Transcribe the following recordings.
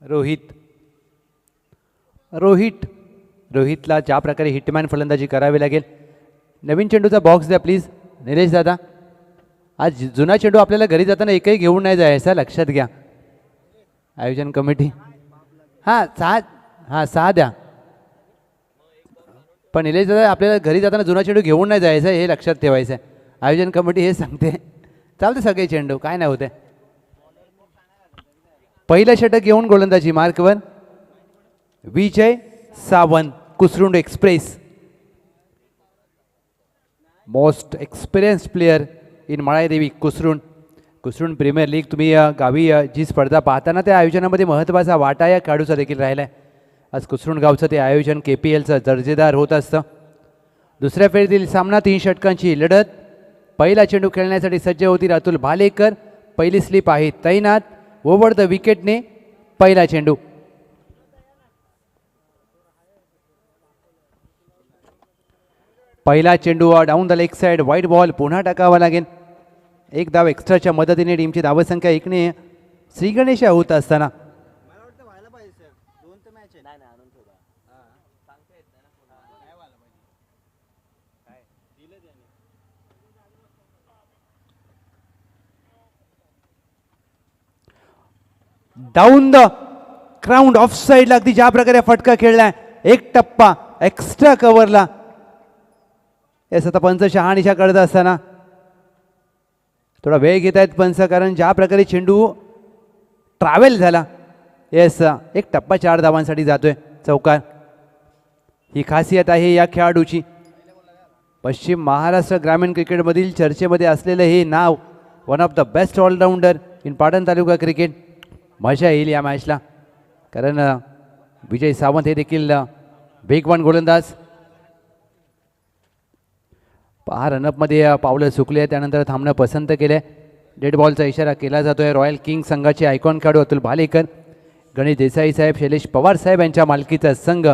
रोहित रोहित रोहितला ज्या प्रकारे हिटमॅन फलंदाजी करावी लागेल. नवीन चेंडूचा बॉक्स द्या प्लीज निलेश दादा. आज जुना चेंडू आपल्याला घरी जाताना एकही घेऊन नाही जायचा, लक्षात घ्या आयोजन कमिटी. हां 6 द्या. पण निलेश दादा आपल्याला घरी जाताना जुना चेंडू घेऊन नाही जायचं हे लक्षात ठेवायचं आहे. आयोजन कमिटी हे सांगते. चालते सगळे चेंडू काय नाही होते. पहिलं षटक घेऊन गोलंदाजी मार्कवर Vijay Sawant Kusrund express. Most experience player in Malaidevi Kusrund. Kusrund premier league तुम्ही गावी जी स्पर्धा पाहताना त्या आयोजनामध्ये महत्त्वाचा वाटा या खेळाडूचा देखील राहिला आहे. आज कुसरुंड गावचं ते आयोजन KPLचं दर्जेदार होत असतं. दुसऱ्या फेरीतील सामना 3 षटकांची लढत. पहिला चेंडू खेळण्यासाठी सज्ज होतील अतुल भालेकर. पहिली स्लिप आहे तैनात. ओव्हर द विकेटने पहिला चेंडू. पहिला चेंडू down the leg side white ball पुन्हा टाकावा लागेल. एक धाव एक्स्ट्राच्या मदतीने टीमची धावसंख्या 1ने श्रीगणेश होत असताना down the ground of side लागती ज्या प्रकारे फटका खेळलाय. एक टप्पा एक्स्ट्रा कव्हरला. येस आता पंच शहानिशा करत असताना थोडा वेळ घेत आहेत पंच, कारण ज्या प्रकारे चेंडू ट्रॅव्हल झाला. येस एक टप्पा 4 धावांसाठी जातोय चौकार. ही खासियत आहे या खेळाडूची. पश्चिम महाराष्ट्र ग्रामीण क्रिकेटमधील चर्चेमध्ये असलेलं हे नाव, one of the best allrounder in Patan taluka cricket. मजा येईल या मॅचला, कारण विजय सावंत हे देखील वेगवान गोलंदाज. पहा रनअपमध्ये पावलं चुकले, त्यानंतर थांबणं पसंत केलं. डेड बॉलचा इशारा केला जातोय. रॉयल किंग संघाचे आयकॉन खेळाडू अतुल भालेकर, गणेश देसाई साहेब, शैलेश पवार साहेब यांच्या मालकीचा संघ.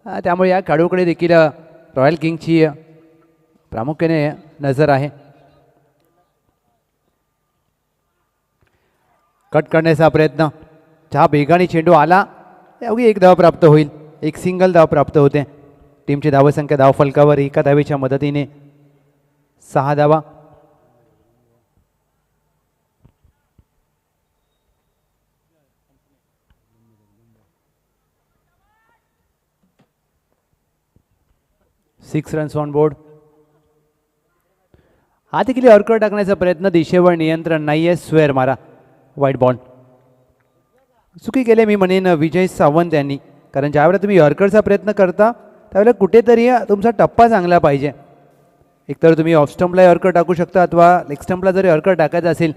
त्यामुळे या खेळाडूकडे देखील रॉयल किंगची प्रामुख्याने नजर आहे. कट करण्याचा प्रयत्न. ज्या बेगाने चेंडू आला अवघी 1 धाव प्राप्त होईल. एक सिंगल धाव प्राप्त होते. टीमची धावसंख्या धाव फलकावर एका धावेच्या मदतीने 6 धावा. Six runs on board. हा देखील यॉर्कर टाकण्याचा प्रयत्न. दिशेवर नियंत्रण नाहीये. स्वेअर मारा. White ball. चुकी केली मी म्हणेन विजय सावंत यांनी, कारण ज्यावेळेला तुम्ही यॉर्करचा प्रयत्न करता त्यावेळेला कुठेतरी तुमचा टप्पा चांगला पाहिजे. एकतर तुम्ही ऑफ स्टंपला यॉर्कर टाकू शकता, अथवा लेग स्टंपला जर यॉर्कर टाकायचा असेल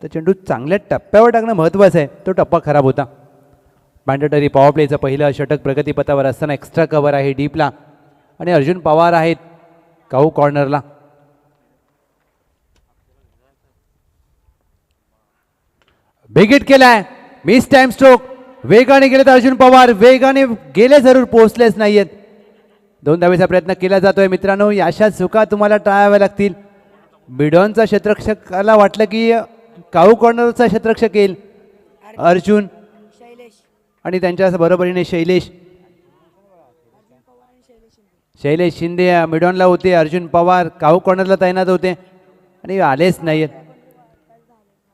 तर चेंडू चांगल्या टप्प्यावर टाकणं महत्त्वाचं आहे. तो टप्पा खराब होता. मॅन्डेटरी पॉवर प्लेचं पहिलं षटक प्रगतीपथावर असताना एक्स्ट्रा कव्हर आहे डीपला, आणि अर्जुन पवार आहेत काऊ कॉर्नरला. बिगिट केलाय. Miss time stroke. वेगाने गेलेत अर्जुन पवार. वेगाने गेले, जरूर पोहोचलेच नाहीयेत. 2 धावेचा प्रयत्न केला जातोय मित्रांनो. अशा चुका तुम्हाला टाळाव्या लागतील. मिडॉनचा क्षेत्ररक्षकाला वाटलं की काऊ कॉर्नरचा क्षेत्ररक्षक येईल अर्जुन, आणि त्यांच्या बरोबरीने शैलेश शिंदे मिडॉनला होते. अर्जुन पवार काऊ कॉर्नरला तैनात होते आणि आलेच नाहीयेत.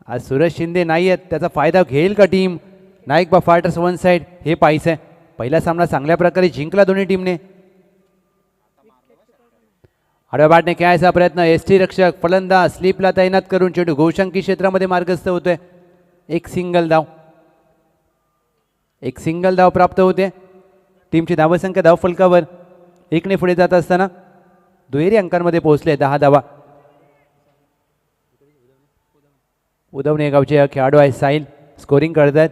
आज सूरज शिंदे नाही आहेत. त्याचा फायदा घेईल का टीम? नाईक बा फायटर्स वन साईड हे पाहिजे आहे. पहिला सामना चांगल्या प्रकारे जिंकला दोन्ही टीमने. आडव्या बॅटने खेळायचा प्रयत्न. एसटी रक्षक फलंदाज स्लीपला तैनात करून चेंडू गोलशंकी क्षेत्रामध्ये मार्गस्थ होतोय. एक सिंगल धाव प्राप्त होते. टीमची धावसंख्या धाव फलकावर 1ने पुढे जात असताना दुहेरी अंकांमध्ये पोहोचले. 10 धावा. उदवणे गावचे खेळाडू आहे साहिल, स्कोरिंग करतात.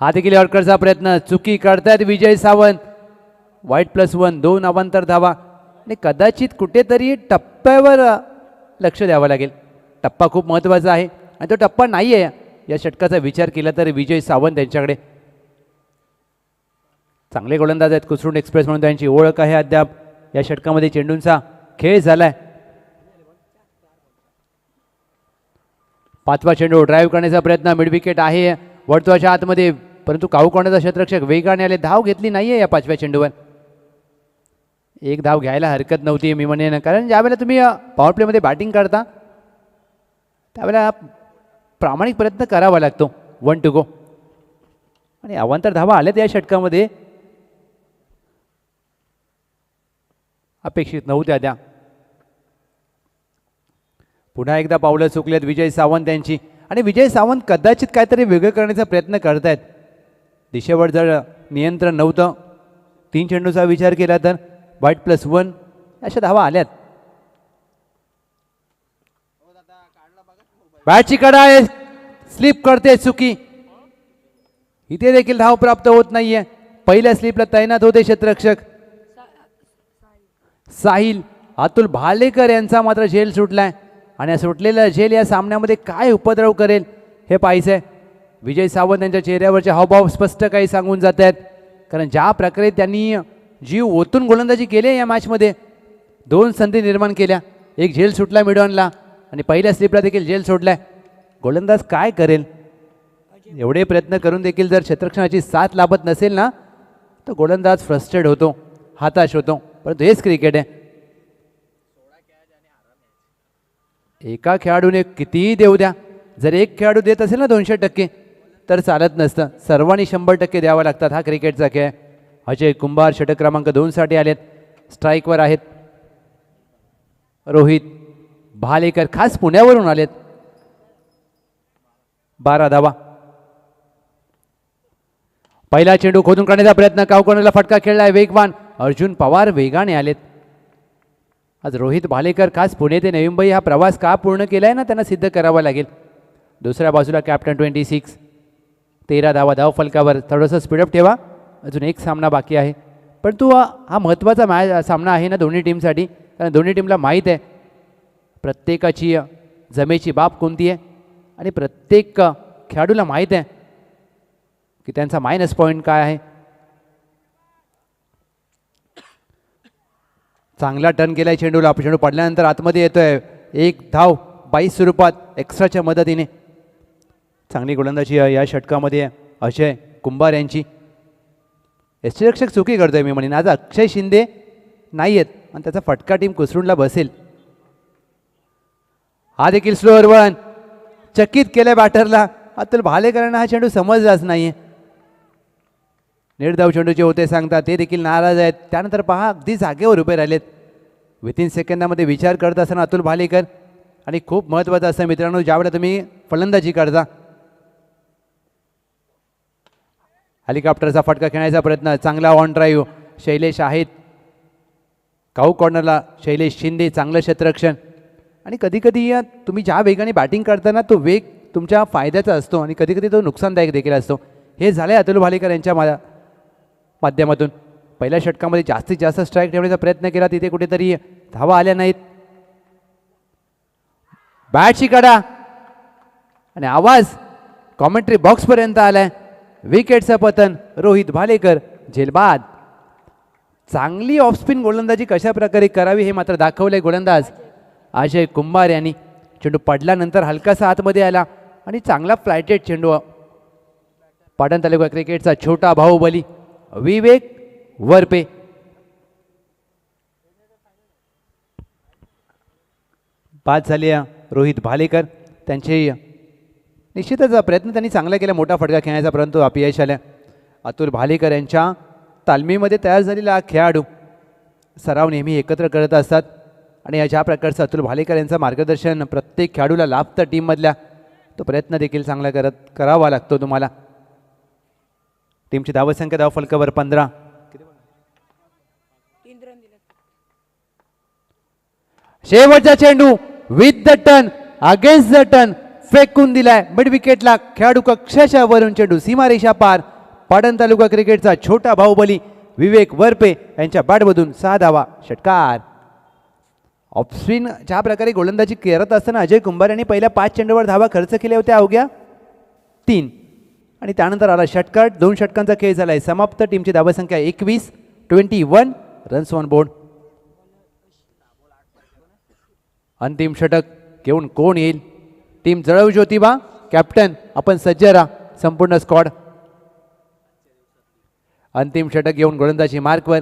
हा देखील यॉर्करचा प्रयत्न. चुकी करतायत विजय सावंत. वाईट +1 2 अवांतर धावा, आणि कदाचित कुठेतरी टप्प्यावर लक्ष द्यावं लागेल. टप्पा खूप महत्त्वाचा आहे, आणि तो टप्पा नाही आहे या षटकाचा विचार केला तर विजय सावंत यांच्याकडे. चांगले गोलंदाज आहेत कुसरुंड एक्सप्रेस म्हणून त्यांची ओळख आहे. अद्याप या षटकामध्ये चेंडूंचा खेळ झालाय. पाचवा चेंडू ड्राईव्ह करण्याचा प्रयत्न, मिड विकेट आहे वर्तुळाच्या आतमध्ये, परंतु काऊ कोणाचा क्षेत्ररक्षक वेगाने आले, धाव घेतली नाहीये या पाचव्या चेंडूवर. एक धाव घ्यायला हरकत नव्हती मी म्हणेन, कारण ज्यावेळेला तुम्ही पॉवर प्लेमध्ये बॅटिंग करता त्यावेळेला प्रामाणिक प्रयत्न करावा लागतो. 1 to go आणि अवांतर धावा आल्यात या षटकामध्ये, अपेक्षित नव्हत्या त्या. पुन्हा एकदा पावलं चुकलेत विजय सावंत यांची, आणि विजय सावंत कदाचित काहीतरी वेगळं करण्याचा प्रयत्न करतायत. दिशेवर जर नियंत्रण नव्हतं, 3 चेंडूचा विचार केला तर वाईट +1 अशा धावा आल्यात. बॅटची कडा आहे, स्लिप करते चुकी, इथे देखील धाव प्राप्त होत नाहीये. पहिल्या स्लिपला तैनात होते क्षेत्ररक्षक साहिल. अतुल भालेकर यांचा मात्र झेल सुटलाय, आणि या सुटलेला झेल या सामन्यामध्ये काय उपद्रव करेल हे पाहायचंय. विजय सावंत यांच्या चेहऱ्यावरचे हावभाव स्पष्ट काही सांगून जात आहेत, कारण ज्या प्रकारे त्यांनी जीव ओतून गोलंदाजी केली या मॅचमध्ये, 2 संधी निर्माण केल्या, एक झेल सुटला मिडॉनला आणि पहिल्या स्लिपला देखील झेल सोडलाय. गोलंदाज काय करेल? एवढे प्रयत्न करून देखील जर क्षेत्ररक्षणाची साथ लाभत नसेल ना, तर गोलंदाज फ्रस्ट्रेट होतो, हताश होतो. परंतु हेच क्रिकेट आहे. एका खेळाडूने कितीही देऊ द्या, जर एक खेळाडू देत असेल ना 200% तर चालत नसतं, सर्वांनी 100% द्यावं लागतात. हा क्रिकेटचा खेळ. अजय कुंभार षटक क्रमांक 2 साठी आलेत, स्ट्राईकवर आहेत. रोहित भालेकर खास पुण्यावरून आलेत. 12 धावा. पहिला चेंडू खोदून काढण्याचा प्रयत्न, कावकोनाला फटका खेळलाय, वेगवान अर्जुन पवार वेगाने आलेत. आज रोहित भालेकर खास पुणे ते नवी मुंबई हा प्रवास का पूर्ण केलाय ना, त्यांना सिद्ध करावा लागेल. दुसऱ्या बाजूला कॅप्टन 26, 13 धावा धाव फलकावर. थोडंसं स्पीडअप ठेवा, अजून एक सामना बाकी आहे. परंतु हा महत्त्वाचा सामना आहे ना दोन्ही टीमसाठी, कारण दोन्ही टीमला माहीत आहे प्रत्येकाची जमेची बाब कोणती आहे, आणि प्रत्येक खेळाडूला माहीत आहे की त्यांचा मायनस पॉईंट काय आहे. चांगला टर्न केलाय चेंडूला, चेंडू पडल्यानंतर आतमध्ये येतोय, एक धाव 22 स्वरूपात एक्स्ट्राच्या मदतीने. चांगली गोलंदाजी या षटकामध्ये अजय कुंभार यांची. यष्टीरक्षक चुकी करतोय मी म्हणेन, आज अक्षय शिंदे नाही आहेत आणि त्याचा फटका टीम कुसरूनला बसेल. हा देखील स्लोअर वळण चकित केलंय बॅटरला. अतुल भालेकरांना हा चेंडू समजलाच नाहीये. निर्धाव चेंडूचे होते सांगतात, ते देखील नाराज आहेत. त्यानंतर पहा अगदी जागेवर उभे राहिलेत. विथिन सेकंदामध्ये विचार करत असताना अतुल भालेकर, आणि खूप महत्त्वाचं असं मित्रांनो, ज्यावेळेला तुम्ही फलंदाजी करता, हेलिकॉप्टरचा फटका खेळण्याचा प्रयत्न, चांगला ऑन ड्राईव्ह शैलेश आहेत. काऊ कॉर्नरला शैलेश शिंदे, चांगलं क्षेत्ररक्षण. आणि कधीकधी तुम्ही ज्या वेगाने बॅटिंग करताना तो वेग तुमच्या फायद्याचा असतो आणि कधीकधी तो नुकसानदायक देखील असतो. हे झाले अतुल भालेकर यांच्या माध्यमातून. पहिल्या षटकामध्ये जास्तीत जास्त स्ट्राईक ठेवण्याचा प्रयत्न केला, तिथे कुठेतरी धावा आल्या नाहीत. बॅटची कडा आणि आवाज कॉमेंट्री बॉक्सपर्यंत आलाय. विकेटचं पतन, रोहित भालेकर झेलबाद. चांगली ऑफस्पिन गोलंदाजी कशा प्रकारे करावी हे मात्र दाखवलंय गोलंदाज अजय कुंभार यांनी. चेंडू पडल्यानंतर हलकासा आतमध्ये आला आणि चांगला फ्लायटेड चेंडू. पाटण तालुका क्रिकेटचा छोटा बाहुबली विवेक वरपे. बाद झाले रोहित भालेकर. त्यांचे निश्चितच प्रयत्न त्यांनी चांगला केला मोठा फटका खेळण्याचा, परंतु अपयश आलं. अतुल भालेकर यांच्या तालमीमध्ये तयार झालेला खेळाडू सराव नेहमी एकत्र करत असतात, आणि या ज्या प्रकारचं अतुल भालेकर यांचं मार्गदर्शन प्रत्येक खेळाडूला लाभतं टीममधल्या, तो प्रयत्न देखील चांगला करावा लागतो तुम्हाला. टीमची धावसंख्या धाव फलकावर 15. शेवटचा चेंडू with the turn, against the turn फेकून दिलाय मिड विकेटला. खेळाडू कक्षाच्या वरून चेंडू सीमारेषा पार. पाटण तालुका क्रिकेटचा छोटा बाहुबली विवेक वरपे यांच्या बॅटमधून 6 धावा, षटकार. ऑफस्पिन ज्या प्रकारे गोलंदाजी करत असताना अजय कुंभार यांनी पहिल्या 5 चेंडूवर धावा खर्च केल्या होत्या अवघ्या 3, आणि त्यानंतर आला षटकार. 2 षटकांचा खेळ झालाय समाप्त. टीमची धावसंख्या 21, 21 रन्स ऑन बोर्ड. अंतिम षटक घेऊन कोण येईल टीम जळव ज्योतिबा कॅप्टन आपण सज्ज राहा. संपूर्ण स्क्वॉड अंतिम षटक घेऊन गोलंदाजी मार्कवर.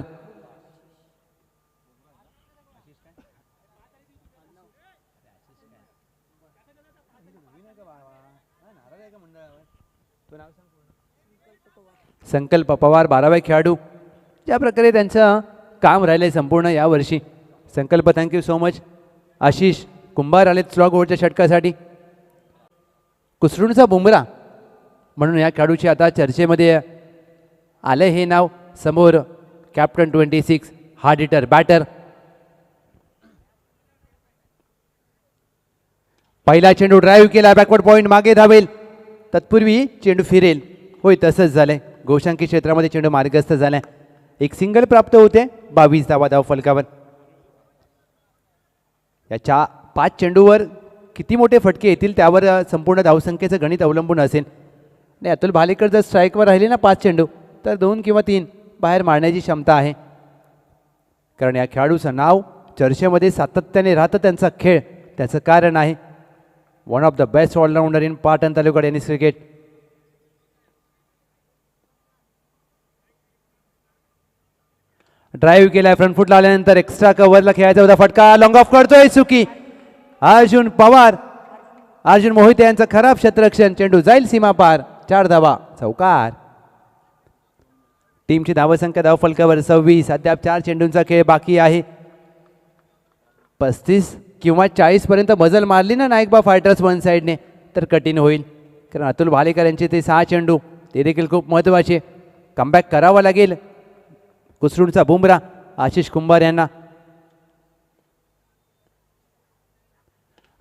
संकल्प पवार 12वे खेळाडू. ज्या प्रकारे त्यांचं काम राहिलंय संपूर्ण यावर्षी. संकल्प थँक्यू सो मच. आशिष कुंभार आलेत स्लॉग ओव्हरच्या षटकासाठी. कुसरूनचा बुमरा म्हणून या खेळाडूची आता चर्चेमध्ये आलं हे नाव. समोर कॅप्टन 26 हार्ड हिटर बॅटर. पहिला चेंडू ड्राईव्ह केला बॅकवर्ड पॉईंट मागे धावेल. तत्पूर्वी चेंडू फिरेल. होय तसंच झालंय. गोशांकी क्षेत्रामध्ये चेंडू मार्गस्थ झालाय. एक सिंगल प्राप्त होते. 22 धावा धाव फलकावर. या 5 चेंडूवर किती मोठे फटके येतील त्यावर संपूर्ण धावसंख्येचं गणित अवलंबून असेल. आणि अतुल भालेकर जर स्ट्राईकवर राहिले ना 5 चेंडू तर 2 किंवा 3 बाहेर मारण्याची क्षमता आहे. कारण या खेळाडूचं नाव चर्चेमध्ये सातत्याने राहतं. त्यांचा खेळ त्याचं कारण आहे one of the best allrounder in Patan taluka tennis cricket. Drive केलाय फ्रंट फुटला आल्यानंतर एक्स्ट्रा कव्हरला खेळायचा होता. फटका लॉंग ऑफ करतोय चुकी. अर्जुन पवार अर्जुन मोहिते यांचं खराब क्षेत्ररक्षण. चेंडू जाईल सीमा पार. 4 धावा चौकार. टीमची धावसंख्या धाव फलकावर 26. अद्याप 4 चेंडूंचा खेळ बाकी आहे. 35 किंवा 40 पर्यंत मजल मारली ना नायकबा फायटर्स वन साईडने तर कठीण होईल. कारण अतुल भालेकर यांचे ते 6 चेंडू ते देखील खूप महत्त्वाचे. कमबॅक करावा लागेल. कुसरूनचा बुमरा आशिष कुंभार यांना.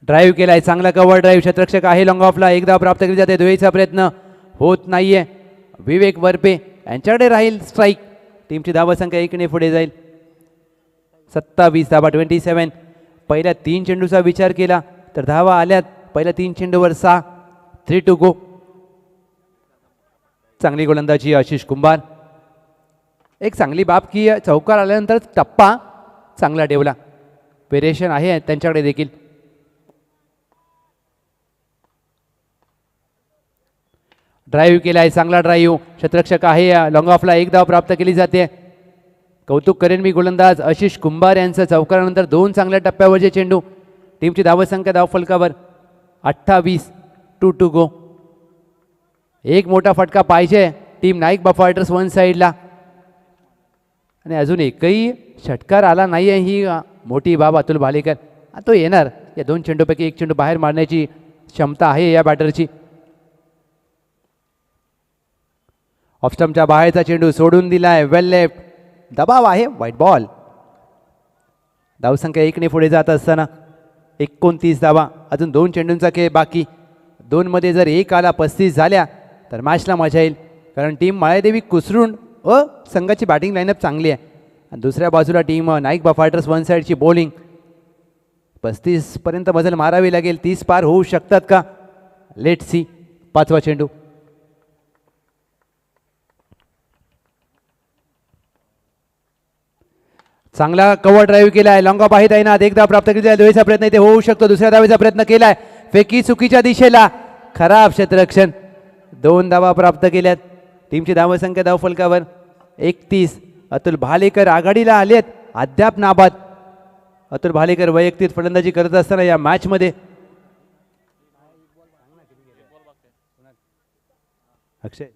ड्राईव्ह केलाय चांगला कव्हर ड्राईव्ह. क्षेत्ररक्षक आहे लॉंग ऑफला. एकदा प्राप्त केली जाते. दुहेरीचा प्रयत्न होत नाहीये. विवेक वरपे यांच्याकडे राहील स्ट्राईक. टीमची धावसंख्या 1ने पुढे जाईल. 27 धावा 27. पहिल्या 3 चेंडूचा विचार केला तर धावा आल्यात. पहिल्या 3 चेंडूवर 6. 3 टू गो. चांगली गोलंदाजी आशिष कुंभार. एक चांगली बाब की चौकार आल्यानंतर टप्पा चांगला ठेवला. व्हेरिएशन आहे त्यांच्याकडे देखील. ड्राईव्ह केलाय चांगला ड्राईव्ह. क्षेत्ररक्षक आहे लॉंग ऑफला. 1 धाव प्राप्त केली जाते. कौतुक करेन मी गोलंदाज आशिष कुंभार यांचं. चौकारानंतर 2 चांगल्या टप्प्यावरचे चेंडू. टीमची धावसंख्या धाव फलकावर 28. 2 टू गो. एक मोठा फटका पाहिजे टीम नाईक फायटर्स वन साईडला. आणि अजून एकही षटकार आला नाही आहे ही मोठी बाब अतुल भालेकर. तो येणार. या 2 चेंडूपैकी 1 चेंडू बाहेर मारण्याची क्षमता आहे या बॅटरची. ऑफस्टम्पच्या बाहेरचा चेंडू सोडून दिलाय. वेल लेफ्ट. दबाव आहे. White ball. धावसंख्या 1ने पुढे जात असताना 29 धावा. अजून 2 चेंडूंचा खेळ बाकी. 2 मध्ये जर 1 आला 35 झाल्या तर मॅचला मजा येईल. कारण टीम माळेदेवी कुसरून संघाची बॅटिंग लाईनअप चांगली आहे. आणि दुसऱ्या बाजूला टीम नाईक फायटर्स वन साईडची बॉलिंग. 35 पर्यंत मजल मारावी लागेल. 30 पार होऊ शकतात का? Let see. 5वा चेंडू. चांगला कव्हर ड्राईव्ह केलाय. लॉंग ऑफ आहे तैनात. 1 धाव प्राप्त केली. दुहेरीचा प्रयत्न इथे होऊ शकतो. दुसऱ्या धावेचा प्रयत्न केलाय. फेकी चुकीच्या दिशेला. खराब क्षेत्ररक्षण. 2 धावा प्राप्त केल्यात. टीमची धावसंख्या धाव फलकावर 31. अतुल भालेकर आघाडीला आलेत. अद्याप नाबाद. अतुल भालेकर वैयक्तिक फलंदाजी करत असताना या मॅचमध्ये अक्षय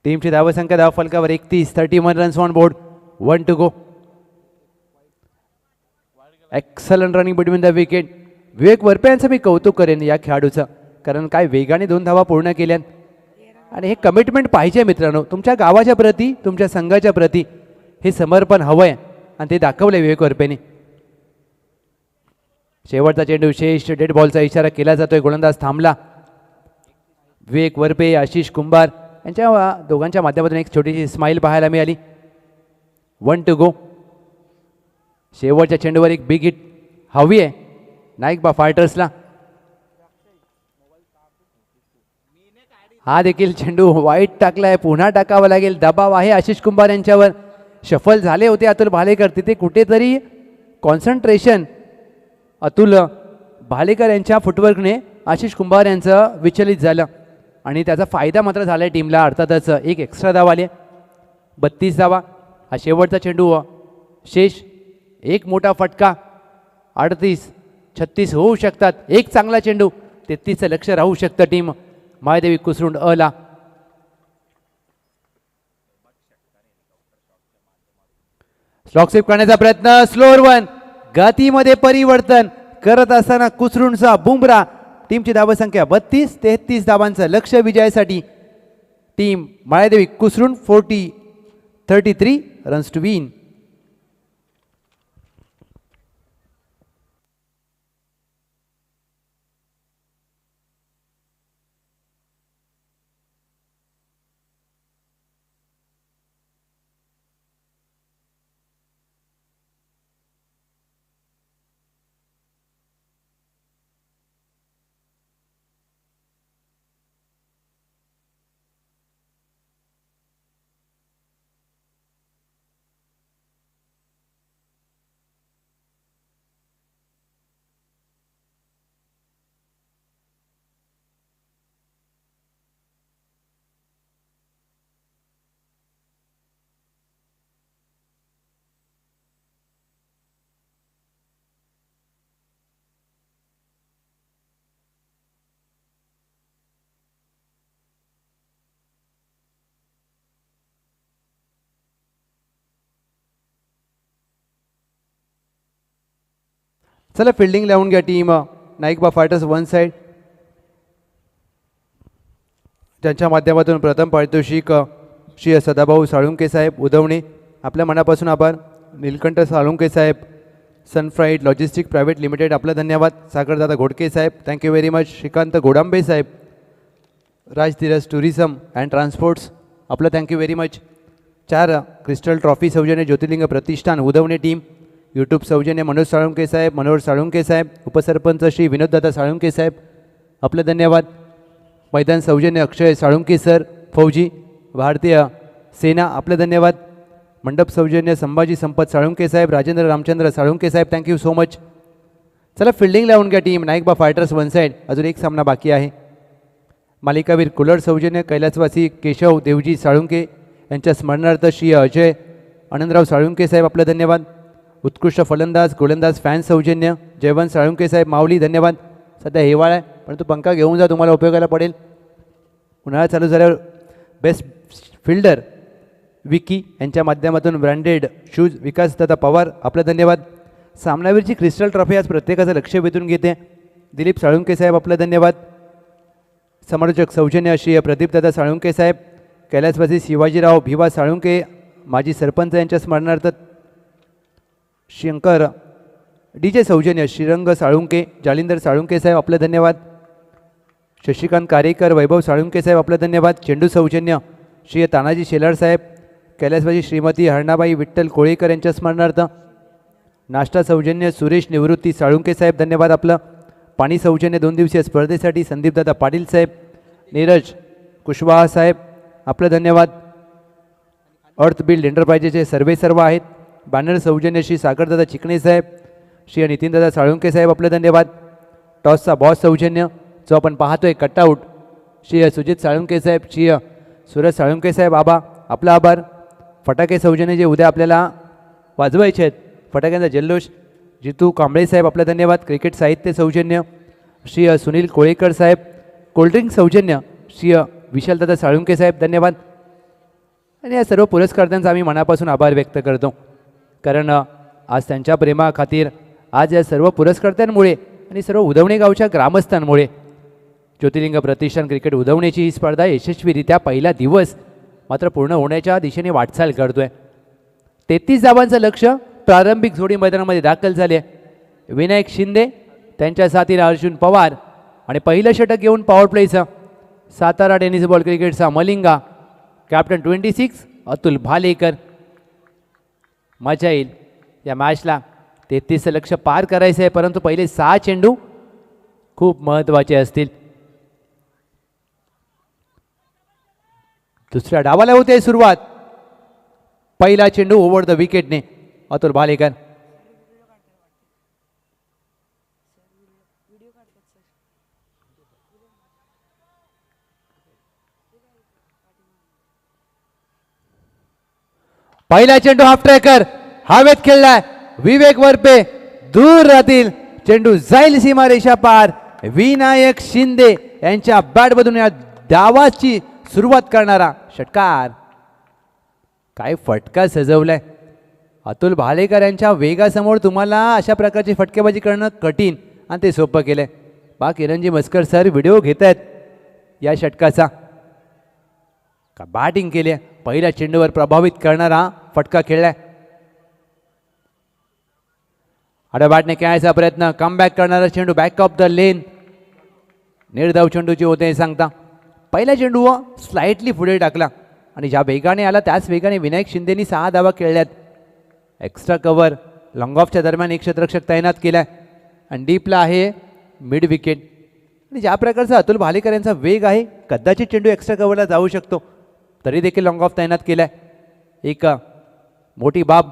टीमची धावसंख्या धाव फलकावर 31. 31 runs on board. 1 to go. Excellent running between the wicket. Vivek Varpe यांचं मी कौतुक करेन या खेळाडूचं. कारण काय वेगाने 2 धावा पूर्ण केल्यात. आणि हे कमिटमेंट पाहिजे मित्रांनो. तुमच्या गावाच्या प्रती तुमच्या संघाच्या प्रती हे समर्पण हवं आहे. आणि ते दाखवलं विवेक वरपेने. शेवटचा चेंडू शेष. डेड बॉलचा इशारा केला जातोय. गोलंदाज थांबला. विवेक वरपे आशिष कुंभार यांच्या दोघांच्या माध्यमातून एक छोटीशी स्माईल पाहायला मिळाली. 1 टू गो. शेवटच्या चेंडूवर एक बिग हिट हवी आहे नाईक फायटर्सला. हा देखील चेंडू वाईट टाकलाय. पुन्हा टाकावा लागेल. दबाव आहे आशिष कुंभार यांच्यावर. शफल झाले होते अतुल भालेकर. तिथे कुठेतरी कॉन्सन्ट्रेशन अतुल भालेकर यांच्या फुटवर्कने आशिष कुंभार यांचं विचलित झालं आणि त्याचा फायदा मात्र झाला आहे टीमला. अर्थातच एक एक्स्ट्रा धाव आले, 32 धावा. हा शेवटचा चेंडू शेष, एक मोठा फटका. 38-36 होऊ शकतात. एक चांगला चेंडू, 33चं लक्ष राहू शकतं टीम मायदेवी कुसरुंड अला. स्लॉक सेव्ह करण्याचा प्रयत्न, स्लोअर वन. गतीमध्ये परिवर्तन करत असताना कुसरुंडचा बुमरा. टीमची धावसंख्या 32-33 धावांचं लक्ष विजयासाठी. Team Maladevi Kusrund 33 runs to win. चला फिल्डिंग लावून घ्या team Naikba fighters one side. त्यांच्या माध्यमातून प्रथम पारितोषिक श्री सदाभाऊ साळुंके साहेब उदवणे, आपल्या मनापासून आभार. नीलकंठ साळुंके साहेब, सनफ्राईट लॉजिस्टिक प्रायव्हेट लिमिटेड, आपला धन्यवाद. सागरदादा घोडके साहेब, thank you very much. Shrikant Godambe साहेब, राजधीरज टुरिझम अँड ट्रान्सपोर्ट्स, आपलं thank you very much. 4 crystal trophy सौजन्य ज्योतिर्लिंग प्रतिष्ठान उदवणे टीम. यूट्यूब सौजन्य मनोज साळुंके साहेब, मनोहर साळुंके साहेब, उपसरपंच श्री विनोददादा साळुंके साहेब, आपलं धन्यवाद. मैदान सौजन्य अक्षय साळुंके सर, फौजी भारतीय सेना, आपलं धन्यवाद. मंडप सौजन्य संभाजी संपत साळुंके साहेब, राजेंद्र रामचंद्र साळुंके साहेब, थँक्यू सो मच. चला फिल्डिंग लावून घ्या team Naikba fighters one side. अजून एक सामना बाकी आहे. मालिकावीर कुलर सौजन्य कैलासवासी केशव देवजी साळुंके यांच्या स्मरणार्थ श्री अजय आनंदराव साळुंके साहेब, आपलं धन्यवाद. उत्कृष्ट फलंदाज गोलंदाज फॅन सौजन्य जयवंत साळुंके साहेब, माऊली, धन्यवाद. सध्या हिवाळा आहे परंतु पंखा घेऊन जा, तुम्हाला उपयोगाला पडेल. उन्हाळा चालू झाल्यावर बेस्ट फिल्डर विकी यांच्या माध्यमातून ब्रँडेड शूज विकासदादा पवार, आपलं धन्यवाद. सामनावीरची क्रिस्टल ट्रॉफी आज प्रत्येकाचं लक्ष वेधून घेते. दिलीप साळुंके साहेब, आपलं धन्यवाद. समालोचक सौजन्य श्री प्रदीपदादा साळुंके साहेब, कैलासवासी शिवाजीराव भिवा साळुंके माजी सरपंच यांच्या स्मरणार्थ. शंकर DJ सौजन्य श्रीरंग साळुंके जालिंदर साळुंके साहेब, आपलं धन्यवाद. शशिकांत कारेकर वैभव साळुंके साहेब, आपलं धन्यवाद. चेंडू सौजन्य श्री तानाजी शेलार साहेब, कैलासवासी श्रीमती हरणाबाई विठ्ठल कोळेकर यांच्या स्मरणार्थ. नाश्ता सौजन्य सुरेश निवृत्ती साळुंके साहेब, धन्यवाद आपलं. पाणी सौजन्य 2 दिवसीय स्पर्धेसाठी संदीपदादा पाटील साहेब, नीरज कुशवाहा साहेब, आपलं धन्यवाद. अर्थ बिल्ड एंटरप्राइजेसचे सर्व आहेत. बॅनर सौजन्य श्री सागरदादा चिकणे साहेब, श्री नितीनदादा साळुंके साहेब, आपलं धन्यवाद. टॉसचा बॉस सौजन्य जो आपण पाहतोय कटआउट श्री सुजित साळुंके साहेब, श्री सुरज साळुंके साहेब, आपला आभार. फटाके सौजन्य जे उद्या आपल्याला वाजवायचे आहेत, फटाक्यांचा जल्लोष जितू कांबळे साहेब, आपलं धन्यवाद. क्रिकेट साहित्य सौजन्य श्री सुनील कोळेकर साहेब, कोल्ड्रिंक सौजन्य श्री विशालदादा साळुंके साहेब, धन्यवाद. आणि या सर्व पुरस्कर्त्यांचा आम्ही मनापासून आभार व्यक्त करतो, कारण आज त्यांच्या प्रेमाखातीर, आज या सर्व पुरस्कर्त्यांमुळे आणि सर्व उदवणे गावच्या ग्रामस्थांमुळे ज्योतिर्लिंग प्रतिष्ठान क्रिकेट उदवण्याची ही स्पर्धा यशस्वीरित्या पहिला दिवस मात्र पूर्ण होण्याच्या दिशेने वाटचाल करतोय. 33 धावांचं लक्ष प्रारंभिक जोडी मैदानामध्ये दाखल झाले. विनायक शिंदे त्यांच्या साथीला अर्जुन पवार आणि पहिलं षटक घेऊन पॉवर प्लेचा सातारा टेनिस बॉल क्रिकेटचा मलिंगा कॅप्टन 26 अतुल भालेकर. मजा येईल या मॅचला. 33चं लक्ष पार करायचं आहे, परंतु पहिले 6 चेंडू खूप महत्त्वाचे असतील. दुसऱ्या डावाला होते सुरुवात. पहिला चेंडू ओव्हर द विकेटने अतुल भालेकर. पहिला चेंडू हाफ ट्रॅकर हवेत खेळलाय, विवेक वरपे दूर राहतील, चेंडू जाईल सीमारेषा पार. विनायक शिंदे यांच्या बॅटमधून या डावाची सुरुवात करणारा षटकार. काय फटका सजवलाय. अतुल भालेकर यांच्या वेगासमोर तुम्हाला अशा प्रकारची फटकेबाजी करणं कठीण आणि ते सोपं केलंय. बा किरणजी मस्कर सर व्हिडिओ घेत आहेत या षटकाचा. का बॅटिंग केली, पहिल्या चेंडूवर प्रभावित करणारा फटका खेळलाय. आडव्या बॅटने खेळायचा प्रयत्न, कमबॅक करणारा चेंडू बॅक ऑफ द लेन. निर्धाव चेंडूची होते सांगता. पहिला चेंडू स्लाइटली पुढे टाकला आणि ज्या वेगाने आला त्याच वेगाने विनायक शिंदेनी 6 धावा खेळल्यात. एक्स्ट्रा कव्हर लॉंग ऑफच्या दरम्यान एक क्षेत्ररक्षक तैनात केलाय आणि डीपला आहे मिड विकेट. आणि ज्या प्रकारचा अतुल भालेकर यांचा वेग आहे, कदाचित चेंडू एक्स्ट्रा कव्हरला जाऊ शकतो, तरी देखील लॉंग ऑफ तैनात केलाय. एक मोठी बाब,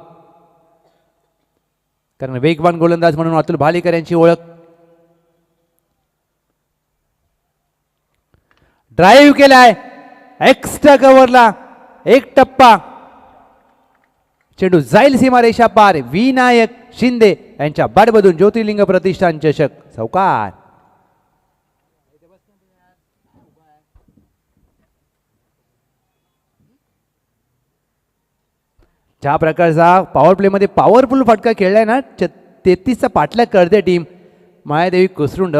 कारण वेगवान गोलंदाज म्हणून अतुल भालेकर यांची ओळख. ड्राईव्ह केलाय एक्स्ट्रा कव्हरला, एक टप्पा, चेंडू जाईल सीमारेषा पार. विनायक शिंदे यांच्या बॅटमधून ज्योतिर्लिंग प्रतिष्ठान चषक चौकार. ज्या प्रकारचा पॉवर प्लेमध्ये पॉवरफुल फटका खेळलाय ना, 33चा पाठलाग करते टीम. मायादेवी कुसरुंड,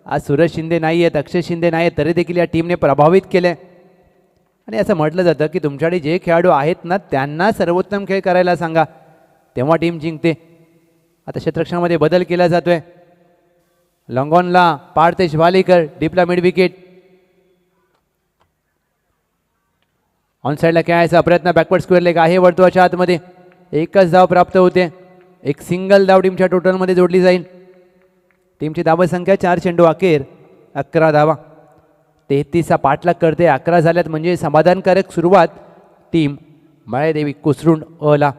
आज सूरज शिंदे नाही आहेत, अक्षय शिंदे नाही आहेत, तरी देखील या टीमने प्रभावित केले. आणि असं म्हटलं जातं की तुमच्याकडे जे खेळाडू आहेत ना त्यांना सर्वोत्तम खेळ करायला सांगा, तेव्हा टीम जिंकते. आता क्षेत्ररक्षणामध्ये बदल केला जातोय. लॉंगॉनला पार्थेश वालेकर, डीपला मिड विकेट. ऑन साईडला खेळायचा प्रयत्न, बॅकवर्ड स्क्वेअर लेग आहे वर्तुळाच्या आतमध्ये. एकच धाव प्राप्त होते, एक सिंगल धाव टीमच्या टोटलमध्ये जोडली जाईल. टीमची धावा संख्या 4 चेंडू अखेर 11 धावा. 33चा पाठलाग करते, 11 झाल्यात म्हणजे समाधानकारक सुरुवात टीम मायादेवी कुसरुंड अला.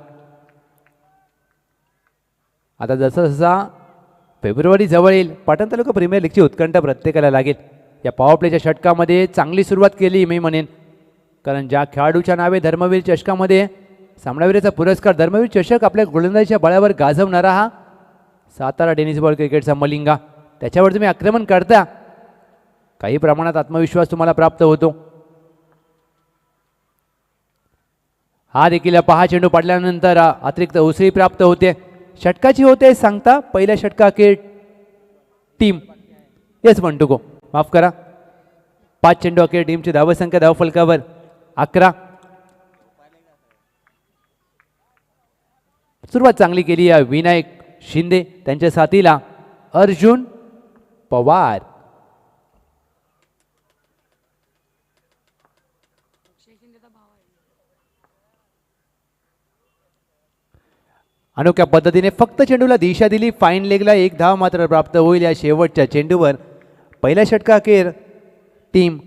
आता जसं जसा फेब्रुवारी जवळ येईल, पाटण तालुका प्रीमियर लीगची उत्कंठा प्रत्येकाला लागेल. या पॉवर प्लेच्या षटकामध्ये चांगली सुरुवात केली मी म्हणेन, कारण ज्या खेळाडूच्या नावे धर्मवीर चषकामध्ये सामनावीराचा पुरस्कार, धर्मवीर चषक आपल्या गोलंदाजीच्या बळावर गाजवणारा हा सातारा टेनिस बॉल क्रिकेटचा मलिंगा, त्याच्यावर तुम्ही आक्रमण करता, काही प्रमाणात आत्मविश्वास तुम्हाला प्राप्त होतो. हा देखील पहा, चेंडू पडल्यानंतर अतिरिक्त उसळी प्राप्त होते. षटकाची होते सांगता पहिल्या षटका के टीम येस म्हणतो गो माफ करा. 5 चेंडू अखेर टीमची धावसंख्या धावफलकावर 11. सुरुवात चांगली केली या विनायक शिंदे, त्यांच्या साथीला अर्जुन पवार. अनोख्या पद्धतीने फक्त चेंडूला दिशा दिली, फाईन लेगला 1 धाव मात्र प्राप्त होईल या शेवटच्या चेंडूवर. पहिल्या षटका अखेर टीम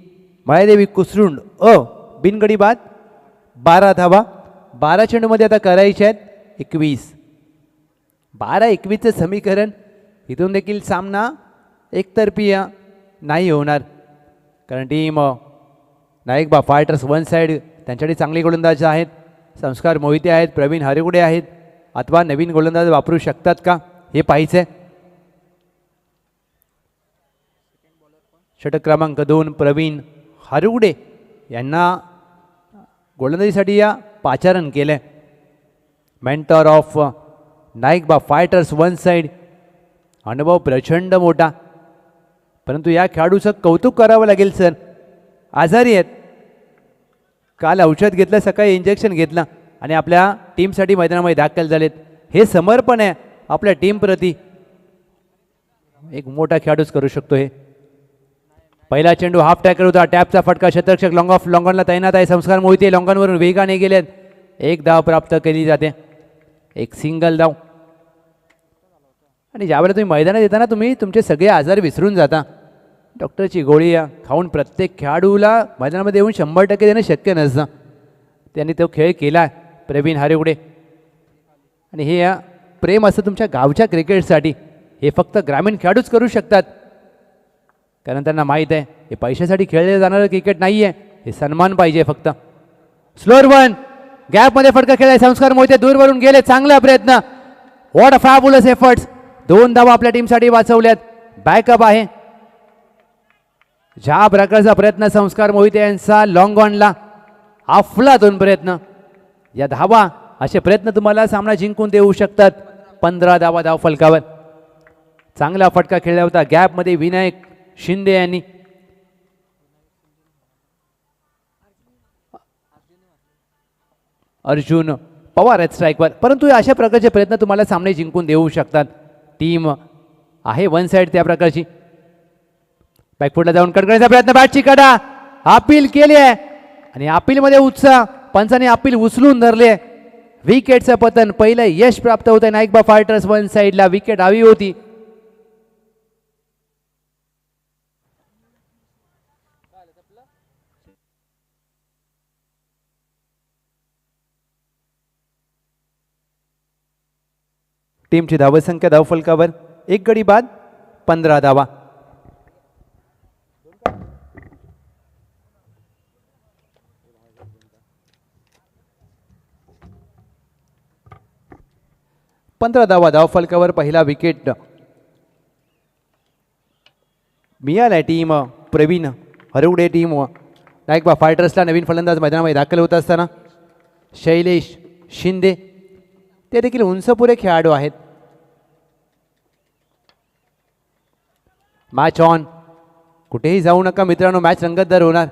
मायादेवी कुसरुंड बिनगडी बाद 12 धावा. 12 चेंडूमध्ये आता करायचे आहेत 21. 12-21चं समीकरण इथून देखील सामना एकतर्फी नाही होणार, कारण team Naikba fighters one side त्यांच्याकडे चांगले गोलंदाज आहेत, संस्कार मोहिते आहेत, प्रवीण हरेगुडे आहेत, अथवा नवीन गोलंदाज वापरू शकतात का हे पाहायचं आहे. षटक क्रमांक 2 प्रवीण हरेगुडे यांना गोलंदाजीसाठी या पाचारण केलं. Mentor of Naikba fighters one side, अनुभव प्रचंड मोठा, परंतु या खेळाडूचं कौतुक करावं लागेल सर. आजारी आहेत, काल औषध घेतलं, सकाळी इंजेक्शन घेतलं आणि आपल्या टीमसाठी मैदानामध्ये दाखल झालेत. हे समर्पण आहे आपल्या टीमप्रती. एक मोठा खेळाडूच करू शकतो हे. पहिला चेंडू हाफ टॅकर होता, टॅपचा फटका, क्षेत्ररक्षक लॉंग ऑफ, लॉंगॉनला तैनात आहे संस्कार मोहिते, लॉंगॉनवरून वेगाने गेलेत, 1 धाव प्राप्त केली जाते, एक सिंगल धाव. आणि ज्यावेळेला तुम्ही मैदानात येताना तुम्ही तुमचे सगळे आजार विसरून जाता. डॉक्टरची गोळी खाऊन प्रत्येक खेळाडूला मैदानामध्ये येऊन 100% देणं शक्य नसतं. त्यांनी तो खेळ केला प्रवीण हरेगुडे, आणि हे प्रेम असतं तुमच्या गावच्या क्रिकेटसाठी. हे फक्त ग्रामीण खेळाडूच करू शकतात, कारण त्यांना माहीत आहे हे पैशासाठी खेळले जाणारं क्रिकेट नाही आहे, हे सन्मान पाहिजे फक्त. स्लोअर वन, गॅपमध्ये फटका खेळाय संस्कार मोहिते दूरवरून गेले. चांगला प्रयत्न. What a फॅबुलस efforts. 2 धावा आपल्या टीमसाठी वाचवल्यात. बॅकअप आहे. ज्या प्रकारचा प्रयत्न संस्कार मोहिते यांचा लॉंग ऑनला, अफलातून प्रयत्न. या धावा असे प्रयत्न तुम्हाला सामना जिंकून देऊ शकतात. 15 धावा धाव फलकावर. चांगला फटका खेळला होता गॅपमध्ये विनायक शिंदे यांनी. अर्जुन पवार आहेत स्ट्राईकवर, परंतु अशा प्रकारचे प्रयत्न तुम्हाला सामने जिंकून देऊ शकतात. टीम आहे वन साइड त्या प्रकारची. बॅकफुटला जाऊन कट करण्याचा प्रयत्न. बॅटची कडा अपील केली आहे आणि अपीलमध्ये उत्साह. पंचाने अपील उचलून धरले. विकेटचं पतन. पहिलं यश प्राप्त होतं नाईकबा फायटर्स वन साइडला. विकेट हवी होती. टीमची धावसंख्या धावफलकावर 1 गडी बाद 15 धावा. धावफलकावर पहिला विकेट मिळाला. टीम प्रवीण हरवडे टीम नाईकबा फायटर्सला नवीन फलंदाज मैदानामध्ये दाखल होत असताना शैलेश शिंदे ते देखील उंचपुरे खेळाडू आहेत. Match on. कुठेही जाऊ नका मित्रांनो, मॅच रंगतदार होणार.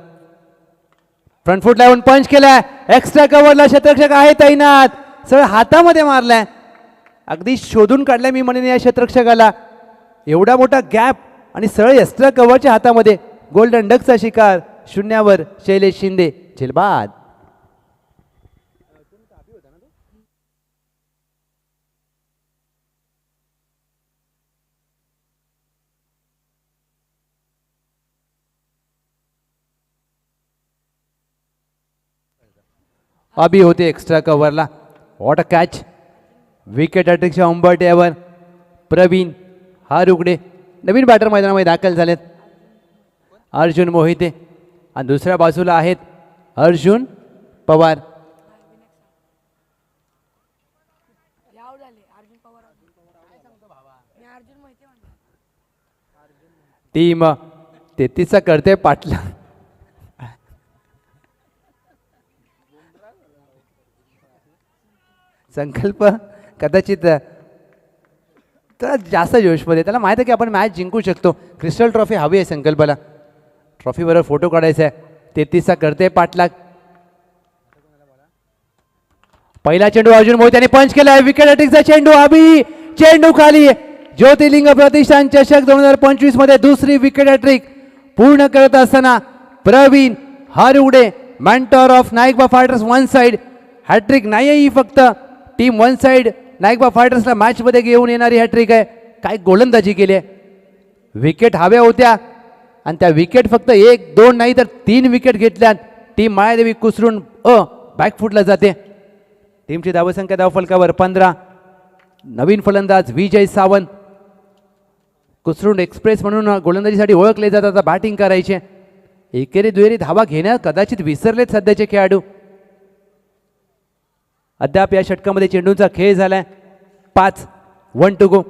फ्रंट फुट लावून पंच केलाय. एक्स्ट्रा कव्हरला शतरक्षक आहे तैनात. सर हातामध्ये मारलाय. अगदी शोधून काढलाय मी म्हणेन या शतरक्षकाला. एवढा मोठा गॅप आणि सरळ एक्स्ट्रा कव्हरच्या हातामध्ये. गोल्डन डकचा शिकार. 0वर शैलेश शिंदे. झेलबाद. अभि होते एक्स्ट्रा कव्हरला. What a catch. विकेट हॅट्रिकच्या उंबरठ्यावर प्रवीण हारुगडे नवीन बॅटर मैदानामध्ये दाखल झालेत. अर्जुन मोहिते आणि दुसऱ्या बाजूला आहेत अर्जुन पवार. टीम 33चा करते पाटला. संकल्प कदाचित तर जास्त जोशमध्ये. त्याला माहिती आहे की आपण मॅच जिंकू शकतो. क्रिस्टल ट्रॉफी हवी आहे संकल्पाला. ट्रॉफीबरोबर फोटो काढायचा आहे. 33चा करते पाठलाग. पहिला चेंडू अर्जुन मोहित्याने पंच केलाय. विकेट हॅट्रिकचा चेंडू. अभि चेंडू खाली. ज्योतिर्लिंग प्रतिष्ठान चषक 2025 मध्ये दुसरी विकेट हॅट्रिक पूर्ण करत असताना Pravin Harugade mentor of Naikba fighters one side. Hattrick नाही ही फक्त टीम वन साइड नाईकबा फायटर्सला मॅचमध्ये घेऊन येणारी हॅट्रिक आहे. काय गोलंदाजी केली आहे. विकेट हव्या होत्या आणि त्या विकेट फक्त 1 2 नाही तर 3 विकेट घेतल्यात. टीम मायादेवी कुसरून बॅकफुटला जाते. टीमची धावसंख्या धावफलकावर 15. नवीन फलंदाज विजय सावंत कुसरून एक्सप्रेस म्हणून गोलंदाजीसाठी ओळखले जातात. आता बॅटिंग करायचे. एकेरी दुहेरी धावा घेण्यात कदाचित विसरलेत सध्याचे खेळाडू. अद्याप या षटकामध्ये चेंडूचा खेळ झालाय. 5 1 टू गो.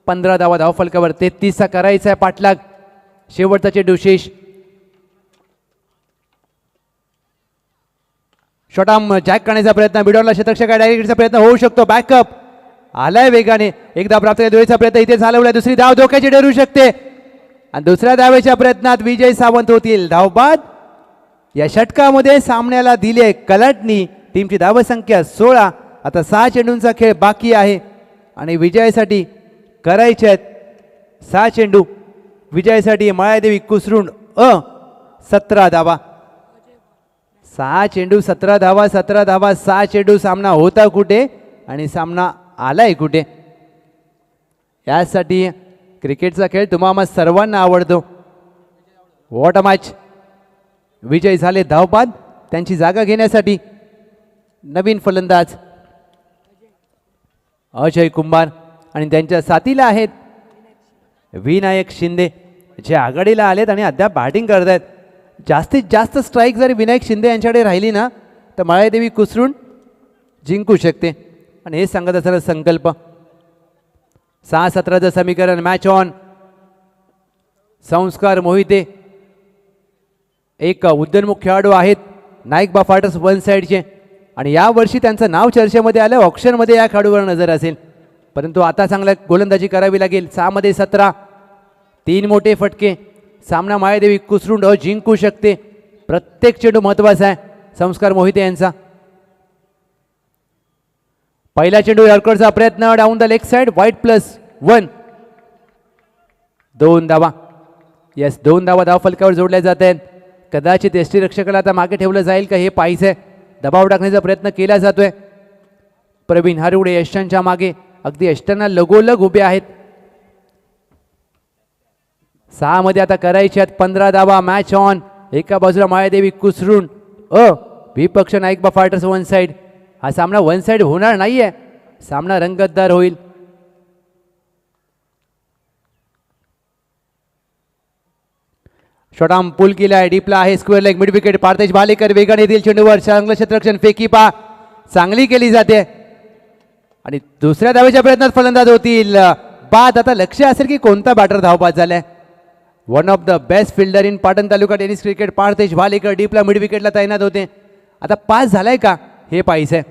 15 धावा धावफलकावर. 33चा करायचा आहे पाठलाग. शेवटचा चेंडू शेष. शॉर्टआर्म जॅक करण्याचा प्रयत्न. बिडॉनला शतरक्षक डायरेक्टचा प्रयत्न होऊ शकतो. बॅकअप आलाय वेगाने. एकदा प्राप्त दुहेरीचा प्रयत्न इथे झाला. दुसरी धाव धोक्याची ठरू शकते आणि दुसऱ्या धावेच्या प्रयत्नात विजय सावंत होतील धावबाद. या षटकामध्ये सामन्याला दिले कलाटणी. टीमची धावसंख्या 16. आता 6 चेंडूंचा खेळ बाकी आहे आणि विजयासाठी करायचे आहेत 6 चेंडू. विजयासाठी मायादेवी कुसरून 17 धावा. 6 चेंडू 17 धावा. 17 धावा 6 चेंडू. सामना होता कुठे आणि सामना आलाय कुठे. यासाठी क्रिकेटचा खेळ तुम्हाला सर्वांना आवडतो. What a match. विजय झाले धावबाद. त्यांची जागा घेण्यासाठी नवीन फलंदाज अजय कुंभार आणि त्यांच्या साथीला आहेत विनायक शिंदे जे आघाडीला आलेत आणि अद्याप बॅटिंग करत आहेत. जास्तीत जास्त स्ट्राईक जर विनायक शिंदे यांच्याकडे राहिली ना तर मायादेवी कुसरून जिंकू शकते. आणि हे सांगत असताना संकल्प 6-17चं समीकरण मॅच ऑन. संस्कार मोहिते एक उद्योन्मुख खेळाडू आहेत नाईकबा फायटर्स वन साईडचे आणि यावर्षी त्यांचं नाव चर्चेमध्ये आलं. ऑप्शनमध्ये या खेळाडूवर नजर असेल परंतु आता चांगलं गोलंदाजी करावी लागेल. 6मध्ये 17 3 मोठे फटके. सामना मायादेवी कुसरुंड जिंकू शकते. प्रत्येक चेंडू महत्त्वाचा आहे संस्कार मोहिते यांचा. पहिला चेंडू यॉर्करचा प्रयत्न डाऊन द लेग साइड वाईट +1. 2 धावा. येस 2 धावा धाव फलकावर जोडल्या जात आहेत. कदाचित यष्टीरक्षकाला आता मागे ठेवलं जाईल का हे पाहायचं आहे. दबाव टाकण्याचा प्रयत्न केला जातोय. प्रवीण हरवडे यशांच्या मागे अगदी यष्टांना लगोलग उभे आहेत. 6 मध्ये आता करायचे आहेत 15 धावा. Match on. एका बाजूला मायादेवी कुसरुंड विपक्ष नाईकबा फायटर्स वन साइड. हा सामना वन साइड होणार नाहीये. सामना रंगतदार होईल. शॉटाम पुल केला आहे. डीपला आहे. Square leg mid wicket. Parthesh Bhalekar वेगाने येतील चेंडूवर. चांगलं क्षेत्ररक्षण. फेकी पा चांगली केली जाते आणि दुसऱ्या धावेच्या प्रयत्नात फलंदाज होतील बाद. आता लक्ष असेल की कोणता बॅटर धावबाद झालाय. One of the best fielder in Patan taluka tennis cricket Parthesh Bhalekar डीपला मिड विकेटला तैनात होते. आता पास झालाय का हे पाहायचंय.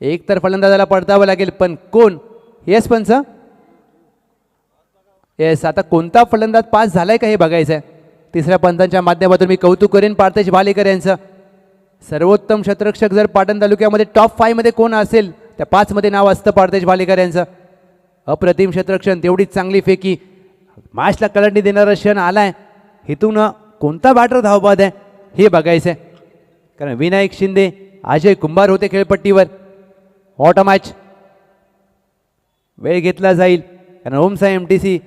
एक तर फलंदाजाला पडतावं लागेल पण कोण. येस पंच. येस आता कोणता फलंदाज पास झालाय का हे बघायचं आहे. तिसऱ्या पंचांच्या माध्यमातून मी कौतुक करेन पार्थेश भालेकर यांचं. सर्वोत्तम क्षेत्ररक्षक जर पाटण तालुक्यामध्ये टॉप 5 मध्ये कोण असेल त्या 5 मध्ये नाव असतं पार्थेश भालेकर यांचं. अप्रतिम क्षेत्ररक्षण. तेवढीच चांगली फेकी. मॅचला कलंडी देणारा क्षण आलाय. इथून कोणता बॅटर धावबाद आहे हे बघायचं आहे. कारण विनायक शिंदे अजय कुंभार होते खेळपट्टीवर. What a match. वेळ घेतला जाईल कारण ओमसाई MTC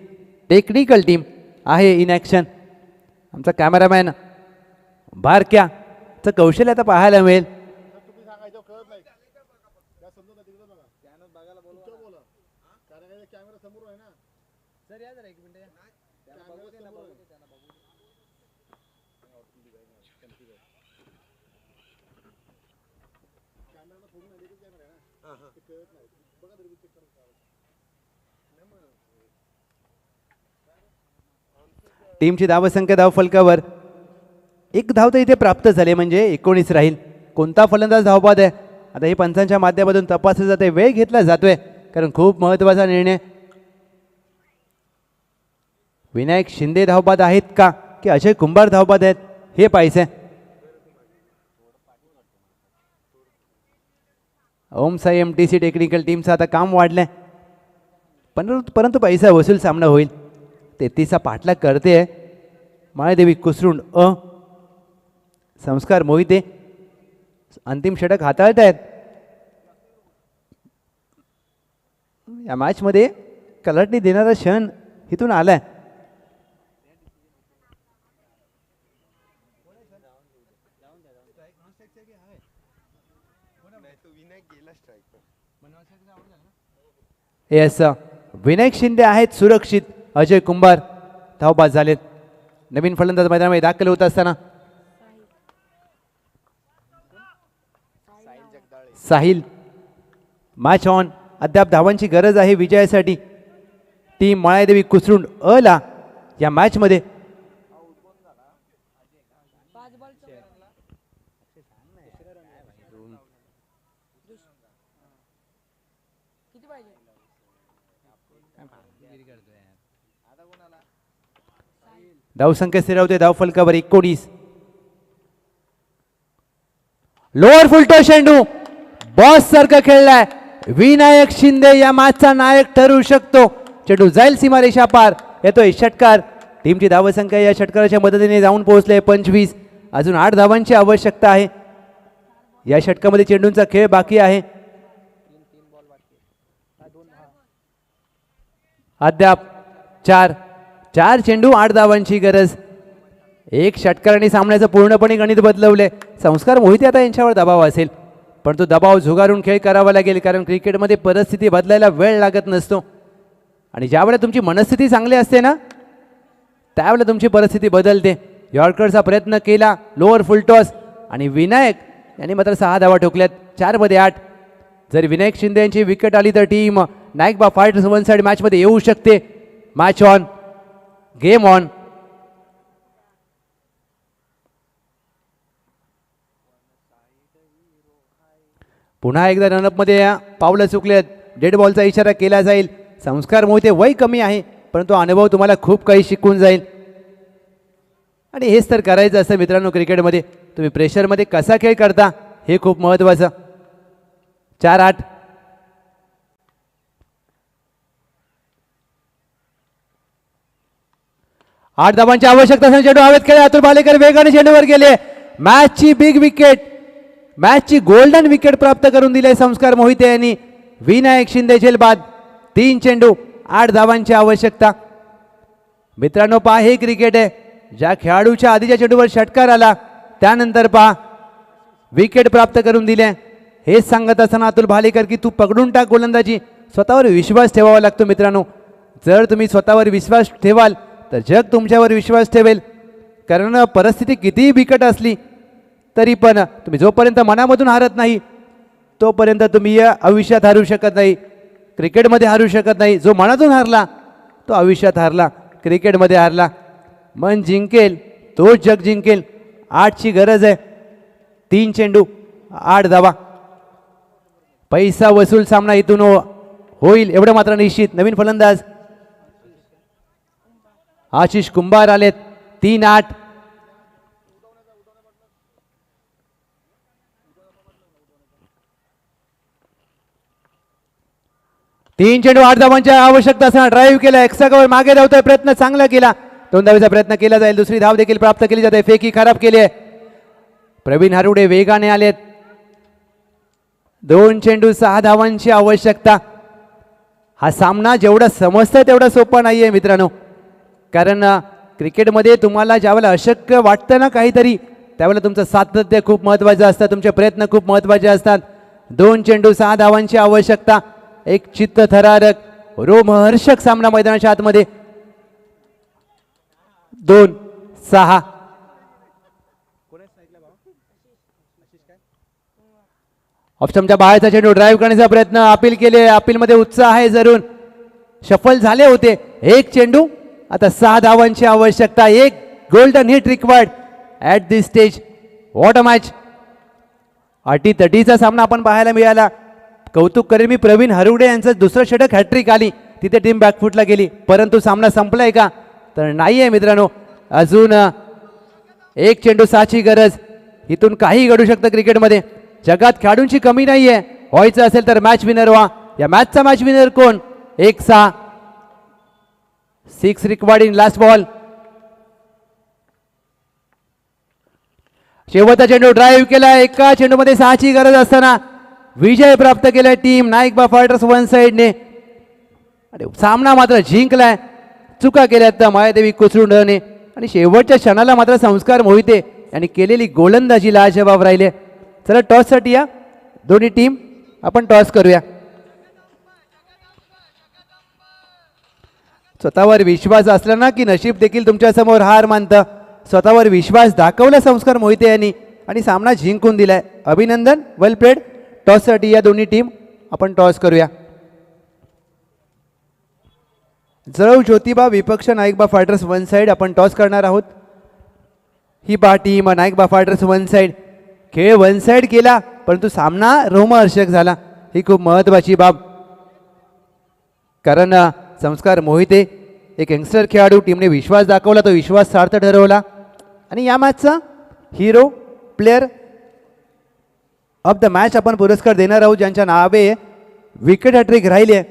टेक्निकल टीम आहे इन ॲक्शन. आमचा कॅमेरामॅन बारक्याचं कौशल्य आता पाहायला मिळेल. टीमची धावसंख्या धाव फलकावर 1 धाव तर इथे प्राप्त झाले म्हणजे 19 राहील. कोणता फलंदाज धावबाद आहे आता हे पंचांच्या माध्यमातून तपासलं जाते. वेळ घेतला जातोय कारण खूप महत्त्वाचा निर्णय. विनायक शिंदे धावबाद आहेत का की अजय कुंभार धावबाद आहेत हे पाहायचंय. ओमसाई MTC टेक्निकल टीमचं आता काम वाढलंय परंतु पैसा वसूल सामना होईल. 33चा पाठलाग करते मायादेवी कुसरुंड. संस्कार मोहिते अंतिम षटक हाताळत आहेत. या मॅचमध्ये कलटणी देणारा क्षण इथून आलाय. येस विनायक शिंदे आहेत सुरक्षित. अजय कुंभार धावबाद झालेत. नवीन फलंदाज मैदानामध्ये दाखल होत असताना साहिल. Match on. अद्याप धावांची गरज आहे विजयासाठी. टीम मायादेवी कुसरुंड ला या मॅचमध्ये धावसंख्या स्थिरावते. धाव फलकावर 19. लोअर फुलटो चेंडू बॉस सारखं खेळलाय. विनायक शिंदे या मॅचचा नायक ठरू शकतो. चेंडू जाईल सीमारेषा पार. येतोय षटकार. टीमची धावसंख्या या षटकाराच्या मदतीने जाऊन पोहोचले 25. अजून 8 धावांची आवश्यकता आहे. या षटकामध्ये चेंडूंचा खेळ बाकी आहे. अद्याप 4 चेंडू 8 धावांची गरज. एक षटकाराने सामन्याचं पूर्णपणे गणित बदलवले. संस्कार मोहिते आता यांच्यावर दबाव असेल पण तो दबाव झुगारून खेळ करावा लागेल कारण क्रिकेटमध्ये परिस्थिती बदलायला वेळ लागत नसतो आणि ज्यावेळेला तुमची मनस्थिती चांगली असते ना त्यावेळेला तुमची परिस्थिती बदलते. यॉर्करचा प्रयत्न केला, लोअर फुल टॉस आणि विनायक यांनी मात्र 6 धावा ठोकल्यात. 4 मध्ये 8. जर विनायक शिंदे यांची विकेट आली तर टीम नाईक बा फायटर्स वन साइड मॅचमध्ये येऊ शकते. Match on, game on. पुन्हा एकदा रनअपमध्ये पावलं चुकलेत. डेड बॉलचा इशारा केला जाईल. संस्कार मोहिते वय कमी आहे परंतु अनुभव तुम्हाला खूप काही शिकून जाईल आणि हेच तर करायचं असतं मित्रांनो क्रिकेटमध्ये. तुम्ही प्रेशरमध्ये कसा खेळ करता हे खूप महत्त्वाचं. 4-8. आठ धावांची आवश्यकता असताना चेंडू हवेत खेळले. अतुल भालेकर वेगाने चेंडूवर गेले. मॅचची बिग विकेट, मॅचची गोल्डन विकेट प्राप्त करून दिले संस्कार मोहिते यांनी. विनायक शिंदे झेलबाद. 3 चेंडू 8 धावांची आवश्यकता. मित्रांनो पहा हे क्रिकेट आहे. ज्या खेळाडूच्या आधीच्या चेंडूवर षटकार आला त्यानंतर पहा विकेट प्राप्त करून दिले. हेच सांगत असताना अतुल भालेकर की तू पकडून टाक गोलंदाजी. स्वतःवर विश्वास ठेवावा लागतो मित्रांनो. जर तुम्ही स्वतःवर विश्वास ठेवाल तर जग तुमच्यावर विश्वास ठेवेल. कारण परिस्थिती कितीही बिकट असली तरी पण तुम्ही जोपर्यंत मनामधून हारत नाही तोपर्यंत तुम्ही आयुष्यात हारू शकत नाही, क्रिकेटमध्ये हारू शकत नाही. जो मनातून हारला तो आयुष्यात हारला, क्रिकेटमध्ये हारला. मन जिंकेल तोच जग जिंकेल. 8ची गरज आहे. 3 चेंडू 8 धावा. पैसा वसूल सामना इथून होईल एवढं मात्र निश्चित. नवीन फलंदाज आशिष कुंभार आलेत. 3-8. तीन चेंडू 8 धावांच्या आवश्यकता असताना ड्राईव्ह केला. एक्स्ट्रा कव्हर मागे धावतोय. प्रयत्न चांगला केला. 2 धावेचा प्रयत्न केला जाईल. दुसरी धाव देखील प्राप्त केली जाते. फेकी खराब केली आहे. प्रवीण हरुडे वेगाने आलेत. 2 चेंडू 6 धावांची आवश्यकता. हा सामना जेवढा समजतंय तेवढा सोपा नाहीये मित्रांनो. कारण क्रिकेटमध्ये तुम्हाला ज्यावेळेला अशक्य वाटतं ना काहीतरी त्यावेळेला तुमचं सातत्य खूप महत्त्वाचं असतं, तुमचे प्रयत्न खूप महत्त्वाचे असतात. 2 चेंडू 6 धावांची आवश्यकता. एक चित्तथरारक रोमहर्षक सामना मैदानाच्या आतमध्ये. 2-6. ऑप्शनच्या बाहेरचा चेंडू ड्राईव्ह करण्याचा प्रयत्न. अपील केले. अपीलमध्ये उत्साह आहे जरूर. शफल झाले होते. 1 चेंडू आता 6 धावांची आवश्यकता. एक golden hit required at this stage. What a match. अटीतटीचा सामना आपण पाहायला मिळाला. कौतुक करेन मी प्रवीण हरुडे यांचं दुसरं षटक हॅट्रिक आली. तिथे टीम बॅकफुटला गेली परंतु सामना संपलाय का तर नाही आहे मित्रांनो. अजून 1 चेंडू 6ची गरज. इथून काही घडू शकतं क्रिकेटमध्ये. जगात खेळाडूंची कमी नाही आहे. व्हायचं असेल तर मॅच विनर व्हा. या मॅचचा मॅच विनर कोण. 1-6. 6 रिक्वायर्ड इन लास्ट बॉल. शेवटचा चेंडू ड्राईव्ह केला. एका चेंडूमध्ये 6ची गरज असताना विजय प्राप्त केलाय टीम नाईक बा फायटर्स वन साइडने. आणि सामना मात्र जिंकलाय. चुका केल्यात तर मायादेवी कुचरुंडने आणि शेवटच्या क्षणाला मात्र संस्कार मोहिते यांनी केलेली गोलंदाजी लाजवाब राहिले. चला टॉससाठी या दोन्ही टीम. आपण टॉस करूया. स्वतःवर विश्वास असला ना की नशीब देखील तुमच्या समोर हार मानतं. स्वतःवर विश्वास दाखवला संस्कार मोहिते यांनी आणि सामना जिंकून दिलाय. अभिनंदन. वेल प्लेड. टॉससाठी या दोन्ही टीम. आपण टॉस करूया. जळव ज्योतिबा विपक्ष नाईक बा फायटर्स वन साइड. आपण टॉस करणार आहोत. ही बा टीम नाईक बा फायटर्स वन साइड. खेळ वन साइड केला परंतु सामना रोमहर्षक झाला. ही खूप महत्त्वाची बाब. कारण संस्कार मोहिते एक यंगस्टर खेळाडू. टीमने विश्वास दाखवला. तो विश्वास सार्थ ठरवला आणि या मॅचचा hero player of the match आपण पुरस्कार देणार आहोत ज्यांच्या नावे विकेट हॅट्रिक राहिले.